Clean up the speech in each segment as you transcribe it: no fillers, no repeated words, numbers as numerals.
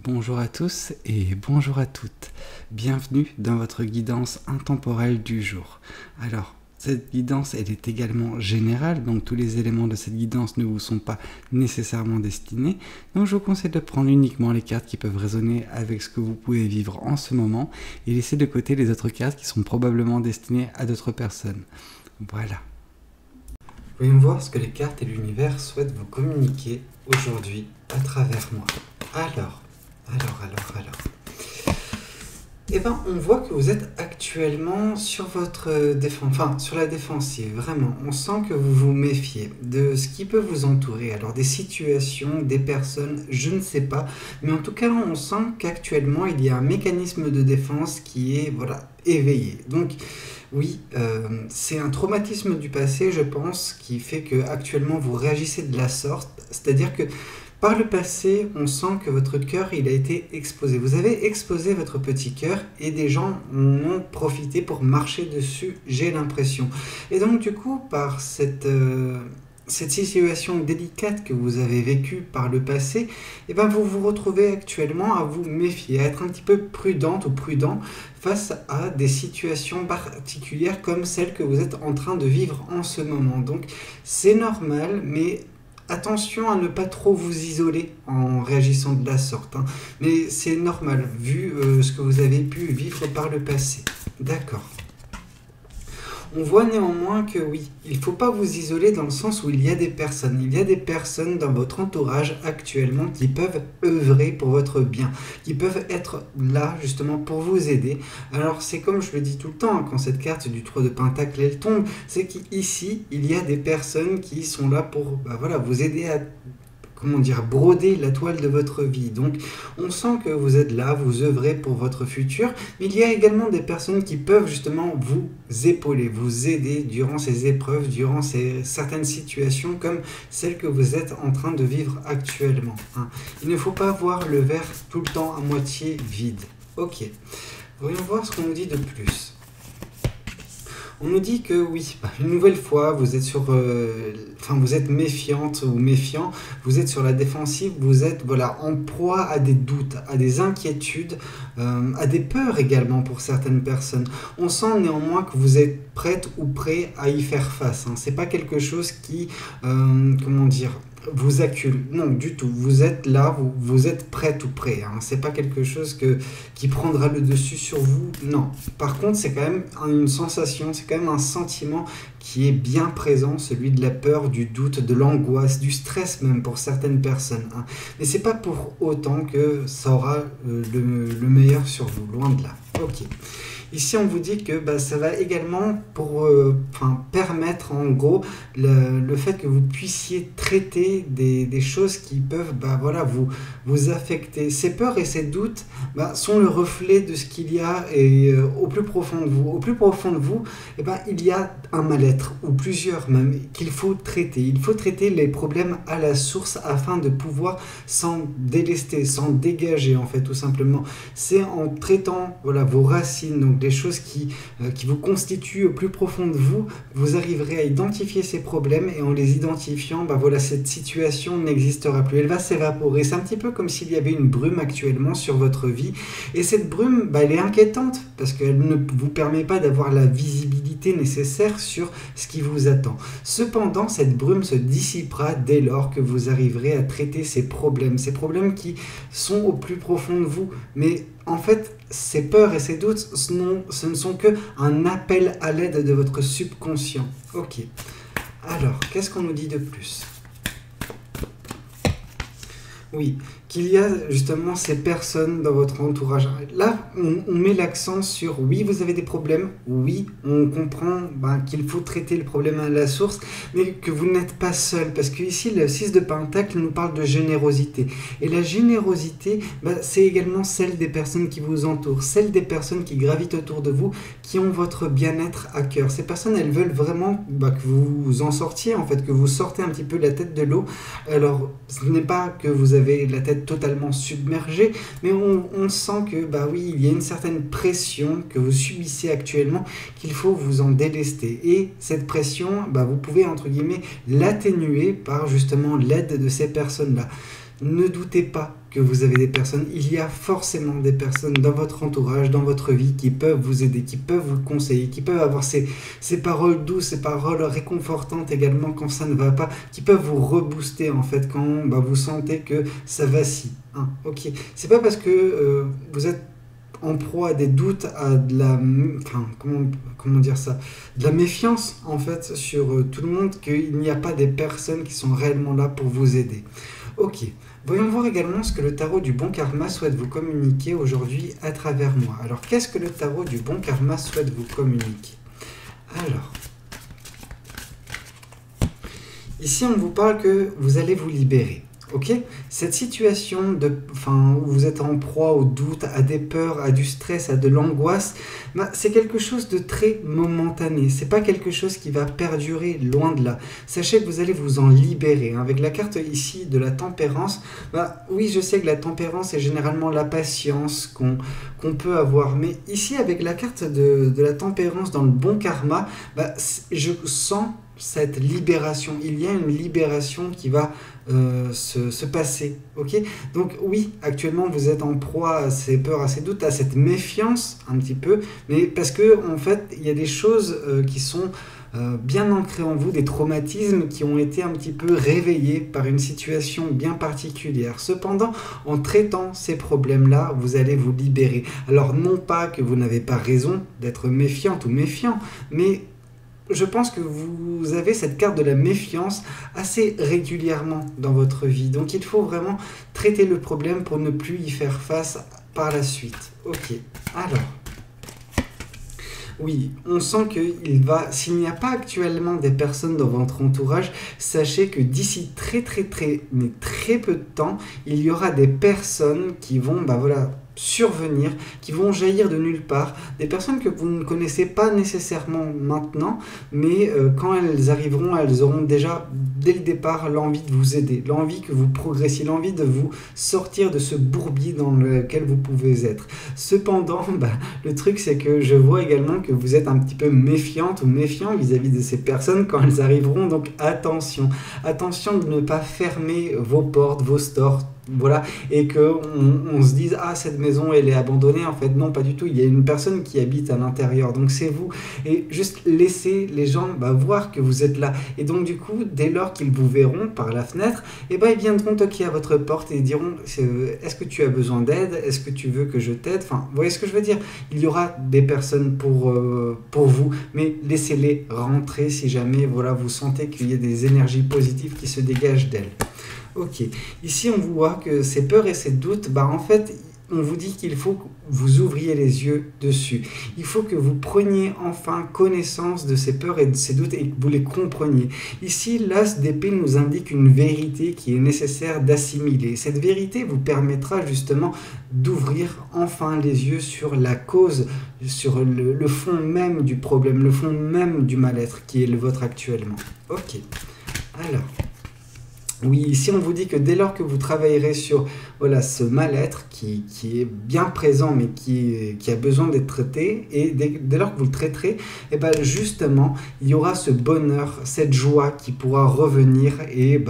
Bonjour à tous et bonjour à toutes. Bienvenue dans votre guidance intemporelle du jour. Alors, cette guidance, elle est également générale, donc tous les éléments de cette guidance ne vous sont pas nécessairement destinés. Donc je vous conseille de prendre uniquement les cartes qui peuvent résonner avec ce que vous pouvez vivre en ce moment et laisser de côté les autres cartes qui sont probablement destinées à d'autres personnes. Voilà. Voyons voir ce que les cartes et l'univers souhaitent vous communiquer aujourd'hui à travers moi. Alors. Eh bien, on voit que vous êtes actuellement sur votre sur la défensive, vraiment. On sent que vous vous méfiez de ce qui peut vous entourer. Alors, des situations, des personnes, je ne sais pas. Mais en tout cas, on sent qu'actuellement, il y a un mécanisme de défense qui est, éveillé. Donc, oui, c'est un traumatisme du passé, je pense, qui fait que actuellement vous réagissez de la sorte. C'est-à-dire que par le passé, on sent que votre cœur, il a été exposé. Vous avez exposé votre petit cœur et des gens en ont profité pour marcher dessus, j'ai l'impression. Et donc, du coup, par cette situation délicate que vous avez vécue par le passé, eh ben, vous vous retrouvez actuellement à vous méfier, à être un petit peu prudente ou prudent face à des situations particulières comme celles que vous êtes en train de vivre en ce moment. Donc, c'est normal, mais attention à ne pas trop vous isoler en réagissant de la sorte. Mais c'est normal, vu ce que vous avez pu vivre par le passé. D'accord. On voit néanmoins que oui, il ne faut pas vous isoler dans le sens où il y a des personnes. Il y a des personnes dans votre entourage actuellement qui peuvent œuvrer pour votre bien, qui peuvent être là justement pour vous aider. Alors c'est comme je le dis tout le temps, quand cette carte du 3 de Pentacle elle tombe, c'est qu'ici il y a des personnes qui sont là pour vous aider à broder la toile de votre vie. Donc, on sent que vous êtes là, vous œuvrez pour votre futur, mais il y a également des personnes qui peuvent justement vous épauler, vous aider durant ces épreuves, durant certaines situations comme celles que vous êtes en train de vivre actuellement. Il ne faut pas voir le verre tout le temps à moitié vide. Ok, voyons voir ce qu'on nous dit de plus. On nous dit que oui, une nouvelle fois, vous êtes vous êtes méfiante ou méfiant, vous êtes sur la défensive, vous êtes en proie à des doutes, à des inquiétudes, à des peurs également pour certaines personnes. On sent néanmoins que vous êtes prête ou prêt à y faire face. C'est pas quelque chose qui, vous accule. Non, du tout. Vous êtes là, vous êtes prête ou prêt. C'est pas quelque chose qui prendra le dessus sur vous. Non. Par contre, c'est quand même une sensation, c'est quand même un sentiment qui est bien présent, celui de la peur, du doute, de l'angoisse, du stress même pour certaines personnes. Mais c'est pas pour autant que ça aura le meilleur sur vous, loin de là. Ok. Ici, on vous dit que ça va également permettre en gros le fait que vous puissiez traiter des choses qui peuvent vous affecter. Ces peurs et ces doutes sont le reflet de ce qu'il y a au plus profond de vous. Au plus profond de vous, il y a un mal-être, ou plusieurs même, qu'il faut traiter. Il faut traiter les problèmes à la source afin de pouvoir s'en délester, s'en dégager en fait tout simplement. C'est en traitant vos racines, donc des choses qui vous constituent au plus profond de vous, vous arriverez à identifier ces problèmes et en les identifiant, cette situation n'existera plus. Elle va s'évaporer. C'est un petit peu comme s'il y avait une brume actuellement sur votre vie et cette brume, elle est inquiétante parce qu'elle ne vous permet pas d'avoir la visibilité nécessaire sur ce qui vous attend. Cependant, cette brume se dissipera dès lors que vous arriverez à traiter ces problèmes qui sont au plus profond de vous. Mais en fait, ces peurs et ces doutes, ce ne sont que un appel à l'aide de votre subconscient. Ok. Alors, qu'est-ce qu'on nous dit de plus ? Oui, qu'il y a justement ces personnes dans votre entourage. Là, on met l'accent sur oui, vous avez des problèmes, oui, on comprend qu'il faut traiter le problème à la source, mais que vous n'êtes pas seul, parce que ici, le 6 de Pentacle nous parle de générosité. Et la générosité, c'est également celle des personnes qui vous entourent, celle des personnes qui gravitent autour de vous, qui ont votre bien-être à cœur. Ces personnes, elles veulent vraiment que vous en sortiez, en fait, que vous sortez un petit peu la tête de l'eau. Alors, ce n'est pas que vous avez la tête totalement submergée, mais on sent que, il y a une certaine pression que vous subissez actuellement, qu'il faut vous en délester. Et cette pression, vous pouvez, entre guillemets, l'atténuer par justement l'aide de ces personnes-là. Ne doutez pas que vous avez des personnes, il y a forcément des personnes dans votre entourage, dans votre vie qui peuvent vous aider, qui peuvent vous conseiller, qui peuvent avoir ces paroles douces, ces paroles réconfortantes également quand ça ne va pas, qui peuvent vous rebooster en fait quand vous sentez que ça vacille. Hein, ok, c'est pas parce que vous êtes en proie à des doutes, à de la, enfin, comment dire ça, de la méfiance en fait sur tout le monde, qu'il n'y a pas des personnes qui sont réellement là pour vous aider. Ok, voyons voir également ce que le tarot du bon karma souhaite vous communiquer aujourd'hui à travers moi. Alors, qu'est-ce que le tarot du bon karma souhaite vous communiquer? Alors, ici on vous parle que vous allez vous libérer. Ok, cette situation où vous êtes en proie au doute, à des peurs, à du stress, à de l'angoisse, c'est quelque chose de très momentané. C'est pas quelque chose qui va perdurer, loin de là. Sachez que vous allez vous en libérer. Avec la carte ici de la tempérance, oui, je sais que la tempérance est généralement la patience qu'on peut avoir. Mais ici, avec la carte de la tempérance dans le bon karma, je sens cette libération. Il y a une libération qui va se passer. Ok, donc oui, actuellement vous êtes en proie à ces peurs, à ces doutes, à cette méfiance un petit peu, mais parce que en fait il y a des choses qui sont bien ancrées en vous, des traumatismes qui ont été un petit peu réveillés par une situation bien particulière. Cependant, en traitant ces problèmes-là, vous allez vous libérer. Alors non pas que vous n'avez pas raison d'être méfiante ou méfiant, mais je pense que vous avez cette carte de la méfiance assez régulièrement dans votre vie. Donc il faut vraiment traiter le problème pour ne plus y faire face par la suite. Ok, alors... Oui, on sent s'il n'y a pas actuellement des personnes dans votre entourage, sachez que d'ici très peu de temps, il y aura des personnes qui vont, survenir, qui vont jaillir de nulle part, des personnes que vous ne connaissez pas nécessairement maintenant, mais quand elles arriveront, elles auront déjà, dès le départ, l'envie de vous aider, l'envie que vous progressiez, l'envie de vous sortir de ce bourbier dans lequel vous pouvez être. Cependant, le truc c'est que je vois également que vous êtes un petit peu méfiante ou méfiant vis-à-vis de ces personnes quand elles arriveront, donc attention, attention de ne pas fermer vos portes, vos stores, voilà, et qu'on se dise ah cette maison elle est abandonnée, en fait non, pas du tout, il y a une personne qui habite à l'intérieur, donc c'est vous, et juste laissez les gens voir que vous êtes là, et donc du coup dès lors qu'ils vous verront par la fenêtre, ils viendront toquer à votre porte et diront est-ce que tu as besoin d'aide, est-ce que tu veux que je t'aide, enfin vous voyez ce que je veux dire, il y aura des personnes pour vous, mais laissez-les rentrer si jamais vous sentez qu'il y a des énergies positives qui se dégagent d'elles. Ok, ici on voit que ces peurs et ces doutes, en fait, on vous dit qu'il faut que vous ouvriez les yeux dessus. Il faut que vous preniez enfin connaissance de ces peurs et de ces doutes et que vous les compreniez. Ici, l'as d'épée nous indique une vérité qui est nécessaire d'assimiler. Cette vérité vous permettra justement d'ouvrir enfin les yeux sur la cause, sur le fond même du problème, le fond même du mal-être qui est le vôtre actuellement. Ok, alors... Oui, ici on vous dit que dès lors que vous travaillerez sur ce mal-être qui est bien présent mais qui a besoin d'être traité, et dès lors que vous le traiterez, justement il y aura ce bonheur, cette joie qui pourra revenir et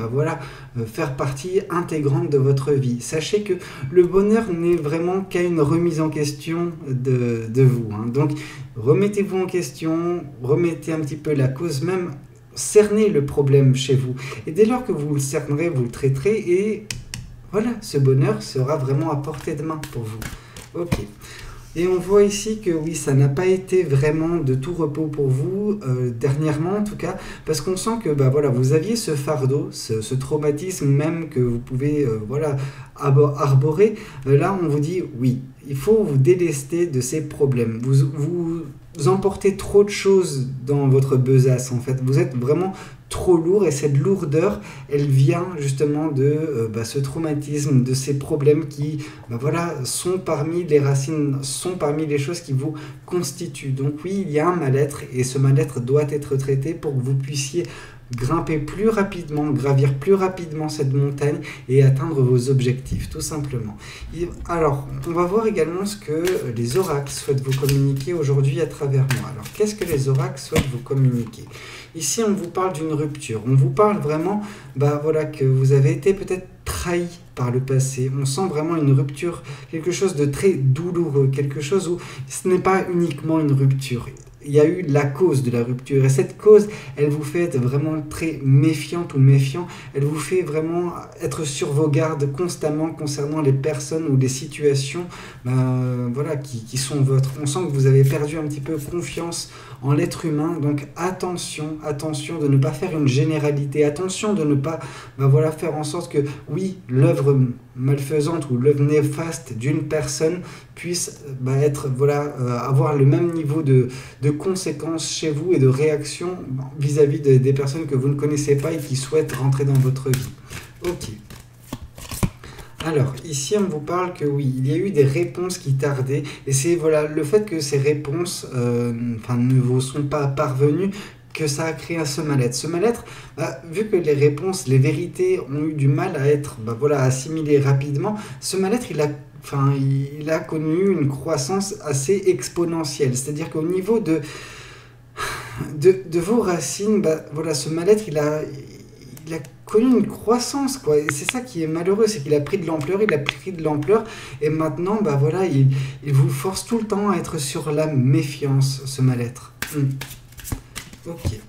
faire partie intégrante de votre vie. Sachez que le bonheur n'est vraiment qu'à une remise en question de vous. Hein. Donc remettez-vous en question, remettez un petit peu la cause même, cernez le problème chez vous, et dès lors que vous le cernerez, vous le traiterez, et voilà, ce bonheur sera vraiment à portée de main pour vous. Ok, et on voit ici que oui, ça n'a pas été vraiment de tout repos pour vous, dernièrement en tout cas, parce qu'on sent que vous aviez ce fardeau, ce traumatisme même que vous pouvez arborer. Là on vous dit oui, il faut vous délester de ces problèmes, vous emportez trop de choses dans votre besace en fait, vous êtes vraiment trop lourd, et cette lourdeur elle vient justement de ce traumatisme, de ces problèmes qui sont parmi les racines, sont parmi les choses qui vous constituent. Donc oui, il y a un mal-être, et ce mal-être doit être traité pour que vous puissiez grimper plus rapidement, gravir plus rapidement cette montagne et atteindre vos objectifs, tout simplement. Alors, on va voir également ce que les oracles souhaitent vous communiquer aujourd'hui à travers moi. Alors, qu'est-ce que les oracles souhaitent vous communiquer? Ici, on vous parle d'une rupture. On vous parle vraiment, voilà, que vous avez été peut-être trahi par le passé. On sent vraiment une rupture, quelque chose de très douloureux, quelque chose où ce n'est pas uniquement une rupture. Il y a eu la cause de la rupture et cette cause, elle vous fait être vraiment très méfiante ou méfiant. Elle vous fait vraiment être sur vos gardes constamment concernant les personnes ou les situations voilà, qui sont vôtres. On sent que vous avez perdu un petit peu confiance en l'être humain, donc attention, attention de ne pas faire une généralité, attention de ne pas voilà, faire en sorte que oui, l'œuvre malfaisante ou l'œuvre néfaste d'une personne puisse être, voilà, avoir le même niveau de conséquences chez vous et de réaction vis-à-vis des personnes que vous ne connaissez pas et qui souhaitent rentrer dans votre vie. Ok. Alors, ici, on vous parle que oui, il y a eu des réponses qui tardaient, et c'est voilà, le fait que ces réponses ne vous sont pas parvenues, que ça a créé ce mal-être. Ce mal-être, vu que les réponses, les vérités ont eu du mal à être voilà, assimilées rapidement, ce mal-être, il a connu une croissance assez exponentielle. C'est-à-dire qu'au niveau de vos racines, voilà, ce mal-être, il a connu une croissance, quoi. Et c'est ça qui est malheureux, c'est qu'il a pris de l'ampleur, et maintenant, voilà, il vous force tout le temps à être sur la méfiance, ce mal-être. Ok.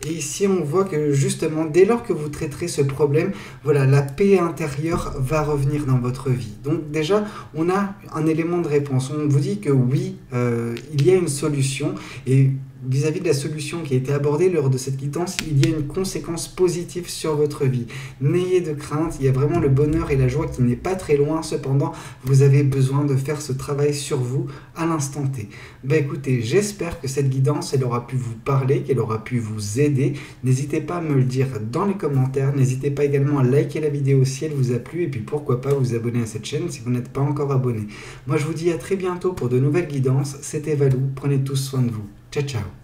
Et ici, on voit que justement, dès lors que vous traiterez ce problème, voilà, la paix intérieure va revenir dans votre vie. Donc déjà, on a un élément de réponse. On vous dit que oui, il y a une solution, et vis-à-vis de la solution qui a été abordée lors de cette guidance, il y a une conséquence positive sur votre vie. N'ayez de crainte, il y a vraiment le bonheur et la joie qui n'est pas très loin. Cependant, vous avez besoin de faire ce travail sur vous à l'instant T. Écoutez, j'espère que cette guidance, elle aura pu vous parler, qu'elle aura pu vous aider. N'hésitez pas à me le dire dans les commentaires. N'hésitez pas également à liker la vidéo si elle vous a plu, et puis pourquoi pas vous abonner à cette chaîne si vous n'êtes pas encore abonné. Moi, je vous dis à très bientôt pour de nouvelles guidances. C'était Valou, prenez tous soin de vous. Ciao, ciao.